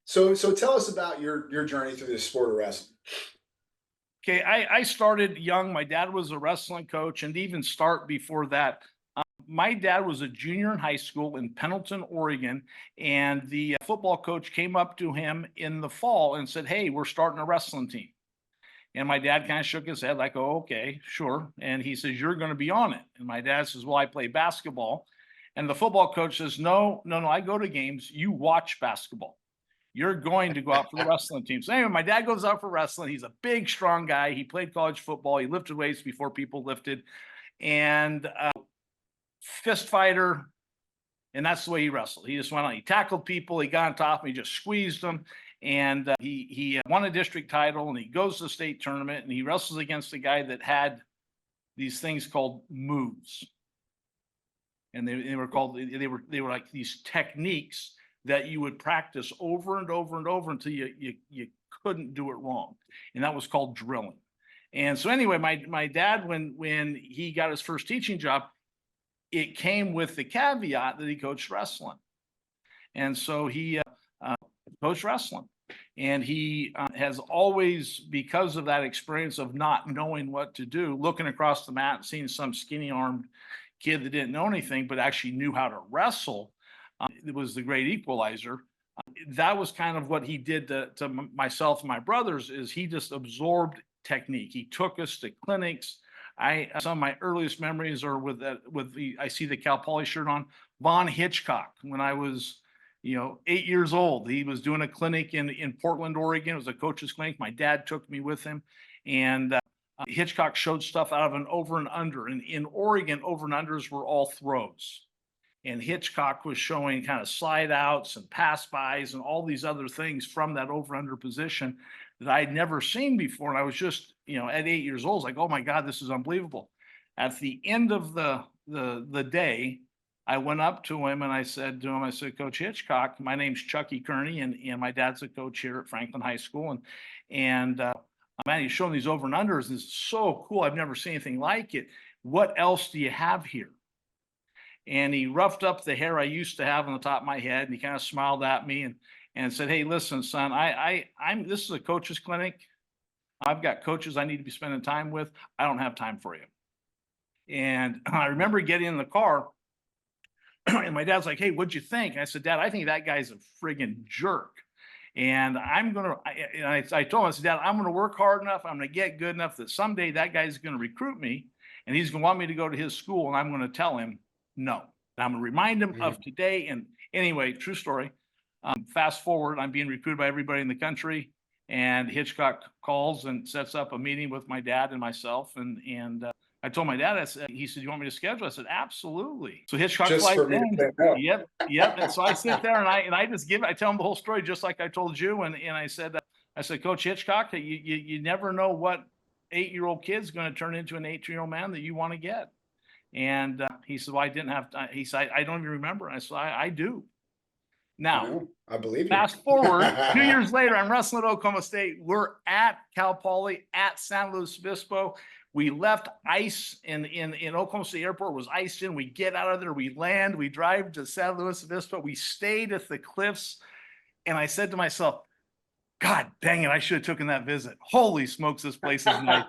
So tell us about your journey through the sport of wrestling. Okay, I started young. My dad was a wrestling coach, and to even start before that, my dad was a junior in high school in Pendleton, Oregon, and the football coach came up to him in the fall and said, "Hey, we're starting a wrestling team." And my dad kind of shook his head, like, "Oh, okay, sure." And he says, "You're going to be on it." And my dad says, "Well, I play basketball." And the football coach says, "No, no, no, I go to games. You watch basketball. You're going to go out for the wrestling team." So anyway, my dad goes out for wrestling. He's a big, strong guy. He played college football. He lifted weights before people lifted, and fist fighter. And that's the way he wrestled. He just went on. He tackled people. He got on top and he just squeezed them. And he won a district title. And he goes to the state tournament and he wrestles against a guy that had these things called moves. And they were called they were like these techniques that you would practice over and over and over until you couldn't do it wrong. And that was called drilling. And so anyway, my dad, when he got his first teaching job, it came with the caveat that he coached wrestling. And so he coached wrestling. And he has always, because of that experience of not knowing what to do, looking across the mat and seeing some skinny armed kid that didn't know anything, but actually knew how to wrestle, it was the great equalizer. That was kind of what he did to myself and my brothers, is he just absorbed technique. He took us to clinics. Some of my earliest memories are with I see the Cal Poly shirt on, Vaughn Hitchcock. When I was 8 years old, he was doing a clinic in Portland, Oregon. It was a coach's clinic. My dad took me with him, and Hitchcock showed stuff out of an over and under. And in Oregon, over and unders were all throws. And Hitchcock was showing kind of slide outs and pass bys and all these other things from that over under position that I'd never seen before. And I was just, at 8 years old, like, oh my God, this is unbelievable. At the end of the day, I went up to him and I said to him, "Coach Hitchcock, my name's Chucky Kearney, and my dad's a coach here at Franklin High School. And man, he's showing these over and unders. And it's so cool. I've never seen anything like it. What else do you have here?" And he roughed up the hair I used to have on the top of my head, and he kind of smiled at me and said, "Hey, listen, son, this is a coach's clinic. I've got coaches I need to be spending time with. I don't have time for you." And I remember getting in the car, and my dad's like, "Hey, what'd you think?" And I said, "Dad, I think that guy's a friggin' jerk. And I told him, I said, Dad, I'm going to work hard enough. I'm going to get good enough that someday that guy's going to recruit me, and he's going to want me to go to his school, and I'm going to tell him no. And I'm going to remind him of today." And anyway, true story. Fast forward, I'm being recruited by everybody in the country, and Hitchcock calls and sets up a meeting with my dad and myself. And I told my dad, he said, "You want me to schedule?" I said, "Absolutely." So Hitchcock Just flies for me to in. say no. Yep. And so I sit there and I just I tell him the whole story, just like I told you. And I said, "Coach Hitchcock, you never know what 8-year-old kid's going to turn into an 18-year-old man that you want to get." And he said, "Well, I didn't have time." He said, "I don't even remember." I said, I do. Now, I believe you. fast forward 2 years later, I'm wrestling at Oklahoma State. We're at Cal Poly at San Luis Obispo. We left ice in Oklahoma State Airport, was iced in. We get out of there, we land, we drive to San Luis Obispo. We stayed at the cliffs. And I said to myself, "God dang it, I should have taken that visit. Holy smokes, this place is nice."